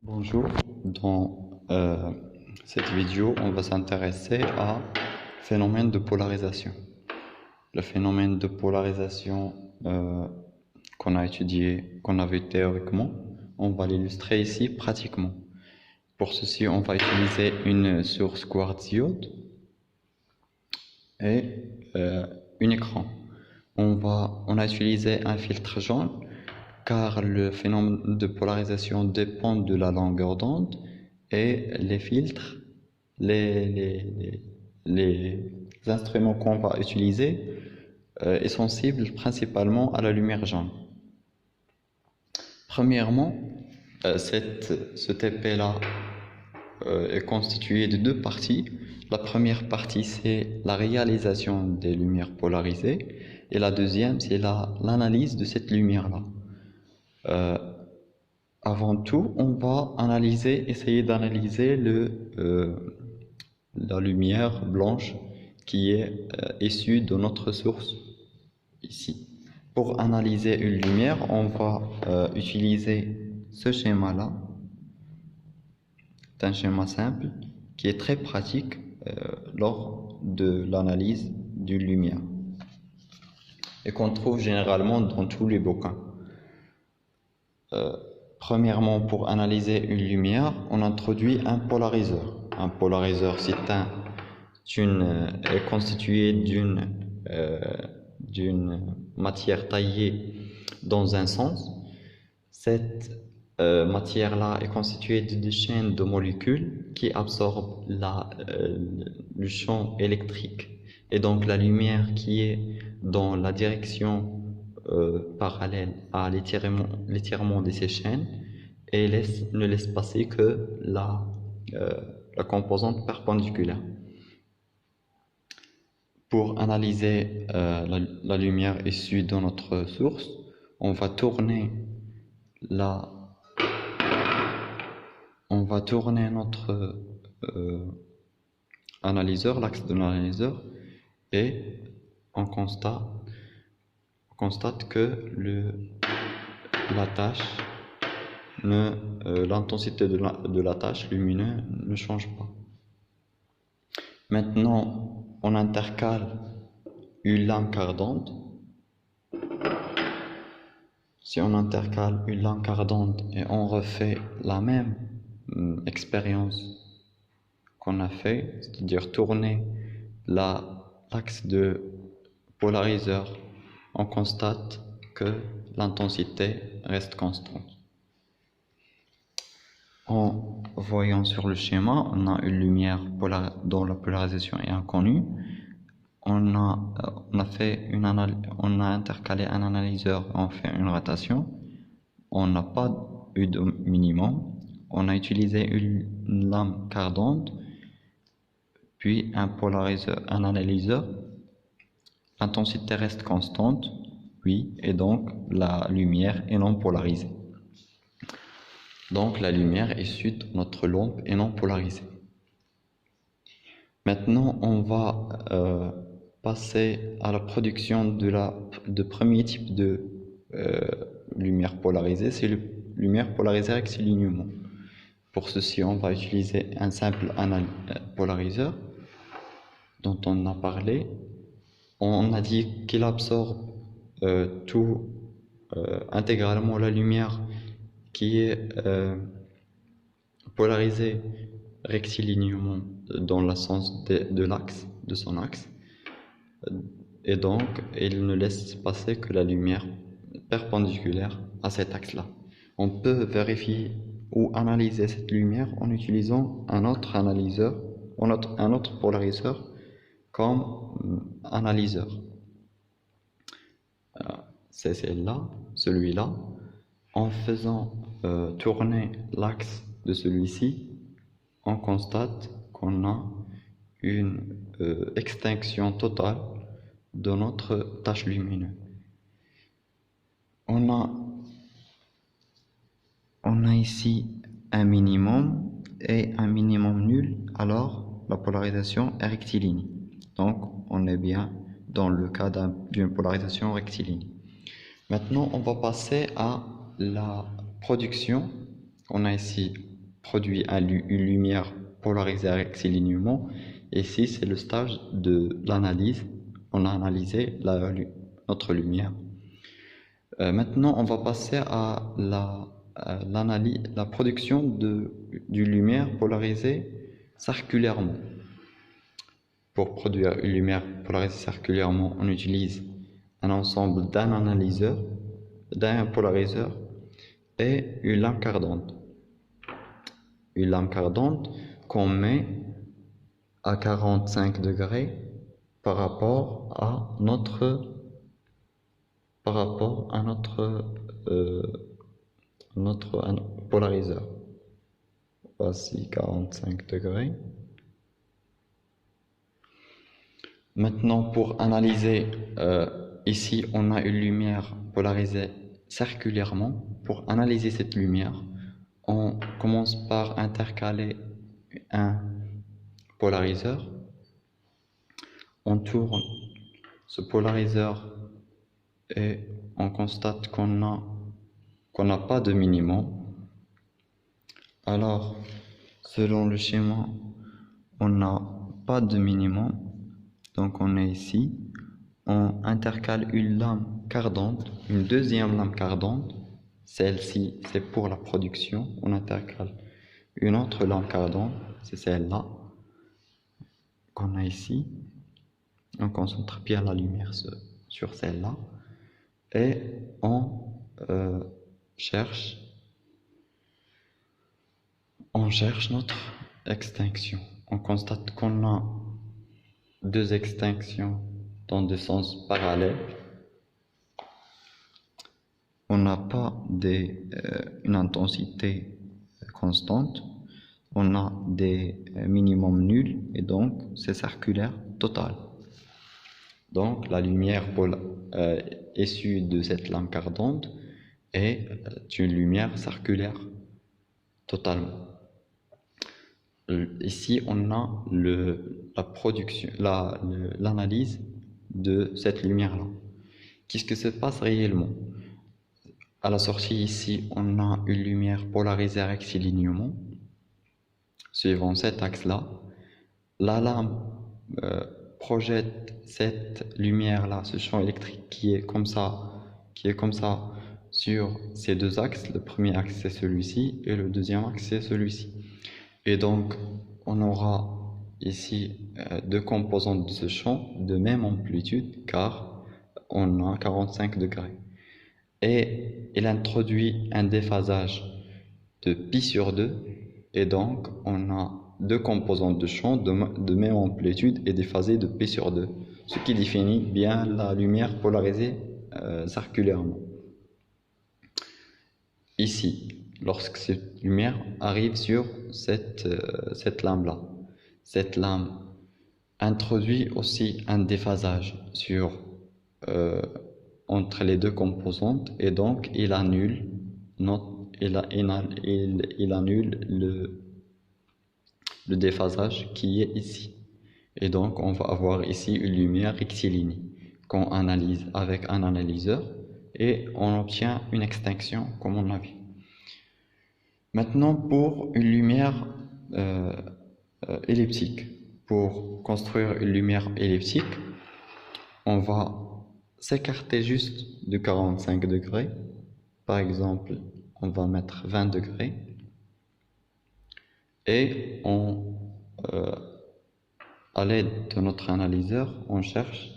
Bonjour, dans cette vidéo, on va s'intéresser à phénomène de polarisation. Le phénomène de polarisation qu'on a étudié, qu'on a vu théoriquement, on va l'illustrer ici pratiquement. Pour ceci, on va utiliser une source quartz diode et un écran. On a utilisé un filtre jaune car le phénomène de polarisation dépend de la longueur d'onde et les filtres, les instruments qu'on va utiliser est sensible principalement à la lumière jaune. Premièrement, ce TP-là est constitué de deux parties. La première partie, c'est la réalisation des lumières polarisées et la deuxième, c'est l'analyse de cette lumière-là. Avant tout, on va essayer d'analyser la lumière blanche qui est issue de notre source ici. Pour analyser une lumière, on va utiliser ce schéma-là. C'est un schéma simple qui est très pratique lors de l'analyse d'une lumière et qu'on trouve généralement dans tous les bouquins. Premièrement, pour analyser une lumière, on introduit un polariseur. Un polariseur, est constitué d'une matière taillée dans un sens. Cette matière-là est constituée de chaînes de molécules qui absorbent le champ électrique. Et donc la lumière qui est dans la direction parallèle à l'étirement de ces chaînes et ne laisse passer que la composante perpendiculaire. Pour analyser la lumière issue de notre source, on va tourner notre analyseur, l'axe de l'analyseur, et on constate que l'intensité de la tache lumineuse ne change pas. Maintenant, on intercale une lame ardente. Si on intercale une lame ardente et on refait la même expérience qu'on a fait, c'est-à-dire tourner l'axe de polariseur, on constate que l'intensité reste constante. En voyant sur le schéma, on a une lumière dont la polarisation est inconnue. On a intercalé un analyseur, on fait une rotation. On n'a pas eu de minimum. On a utilisé une lame ardente, puis un analyseur. L'intensité reste constante, oui, et donc la lumière est non polarisée. Donc la lumière issue de notre lampe est non polarisée. Maintenant, on va passer à la production de premier type de lumière polarisée, c'est la lumière polarisée rectilinéairement. Pour ceci, on va utiliser un simple polariseur dont on a parlé. On a dit qu'il absorbe intégralement la lumière qui est polarisée rectilinéairement dans le sens de son axe, et donc il ne laisse passer que la lumière perpendiculaire à cet axe-là. On peut vérifier ou analyser cette lumière en utilisant un autre polariseur comme analyseur. C'est celui-là. En faisant tourner l'axe de celui-ci, on constate qu'on a une extinction totale de notre tache lumineuse. On a ici un minimum et un minimum nul, alors la polarisation est rectiligne. Donc on est bien dans le cas d'une polarisation rectiligne. Maintenant, on va passer à la production. On a ici produit une lumière polarisée rectilignement. Ici, c'est le stage de l'analyse. On a analysé notre lumière. Maintenant, on va passer à la production d'une lumière polarisée circulairement. Pour produire une lumière polarisée circulairement, on utilise un ensemble d'un analyseur, d'un polariseur et une lame cardante. Une lame cardante qu'on met à 45 degrés par rapport à notre polariseur. Voici 45 degrés. Maintenant, pour analyser, ici, on a une lumière polarisée circulairement. Pour analyser cette lumière, on commence par intercaler un polariseur. On tourne ce polariseur et on constate qu'on n'a pas de minimum. Alors, selon le schéma, on n'a pas de minimum. Donc on est ici, on intercale une lame cardante, une deuxième lame cardante, celle-ci c'est pour la production, on intercale une autre lame cardante, c'est celle-là qu'on a ici, on concentre bien la lumière sur celle-là, et on cherche notre extinction. On constate qu'on a deux extinctions dans deux sens parallèles. On n'a pas une intensité constante. On a des minimums nuls et donc c'est circulaire total. Donc la lumière issue de cette lame cardante est une lumière circulaire totalement. Ici, on a l'analyse de cette lumière-là. Qu'est-ce que se passe réellement? À la sortie, ici, on a une lumière polarisée rectilignement, suivant cet axe-là. La lame projette cette lumière-là, ce champ électrique qui est comme ça, sur ces deux axes. Le premier axe, c'est celui-ci, et le deuxième axe, c'est celui-ci. Et donc, on aura ici deux composantes de ce champ de même amplitude, car on a 45 degrés. Et il introduit un déphasage de pi sur 2, et donc on a deux composantes de champ de même amplitude et déphasées de pi sur 2, ce qui définit bien la lumière polarisée circulairement. Ici, lorsque cette lumière arrive sur cette lame-là, cette lame introduit aussi un déphasage entre les deux composantes, et donc il annule le déphasage qui est ici. Et donc on va avoir ici une lumière rectiligne qu'on analyse avec un analyseur et on obtient une extinction comme on a vu. Maintenant, pour une lumière elliptique, pour construire une lumière elliptique, on va s'écarter juste de 45 degrés. Par exemple, on va mettre 20 degrés et à l'aide de notre analyseur, on cherche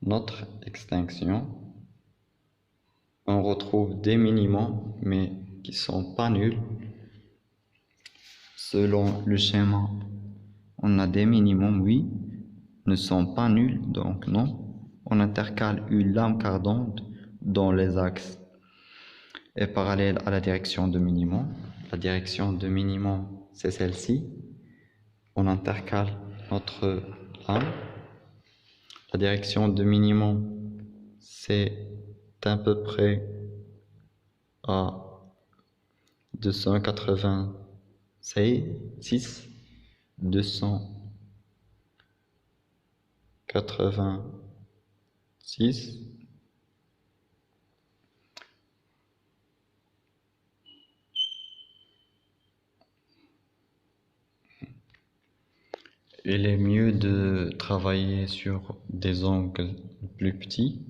notre extinction. On retrouve des minimums, mais qui ne sont pas nuls. Selon le schéma, on a des minimums, oui, ne sont pas nuls, donc non. On intercale une lame cardante dans les axes et parallèle à la direction de minimum. La direction de minimum, c'est celle-ci. On intercale notre lame. La direction de minimum, c'est à peu près à 286, 286. il est mieux de travailler sur des angles plus petits.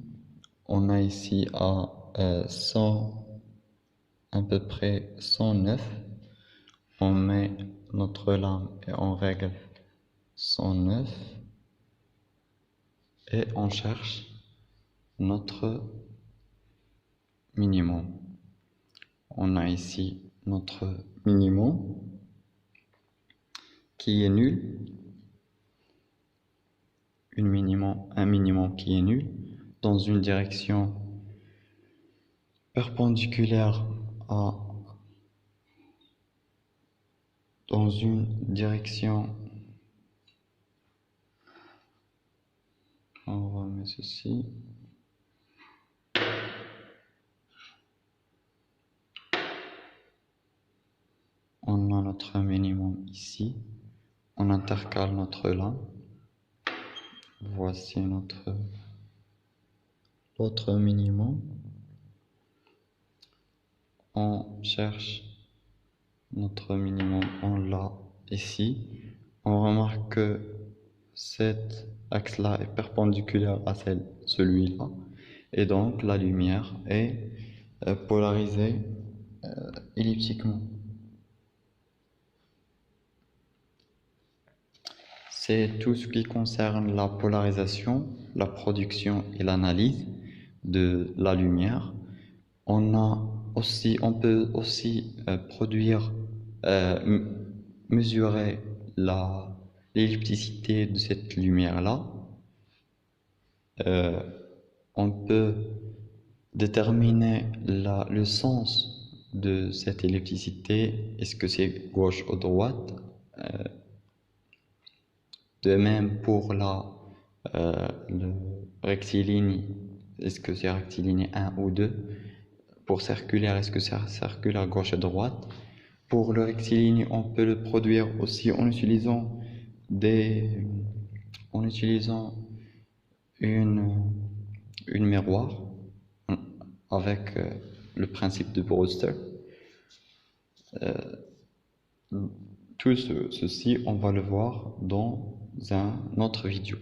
On a ici à 100, à peu près 109. On met notre lame et on règle 109 et on cherche notre minimum. On a ici notre minimum qui est nul, un minimum qui est nul dans une direction perpendiculaire à dans une direction, on remet ceci, on a notre minimum ici, on intercale notre lame, voici notre minimum, on cherche notre minimum, on l'a ici, on remarque que cet axe-là est perpendiculaire à celui-là, et donc la lumière est polarisée elliptiquement. C'est tout ce qui concerne la polarisation, la production et l'analyse de la lumière. On peut aussi mesurer l'ellipticité de cette lumière-là. On peut déterminer le sens de cette ellipticité. Est-ce que c'est gauche ou droite? De même pour le rectiligne, est-ce que c'est rectiligne 1 ou 2? Pour circulaire, est-ce que c'est circulaire gauche et droite? Pour le rectiligne, on peut le produire aussi en utilisant une miroir avec le principe de Brewster. Tout ceci, on va le voir dans un autre vidéo.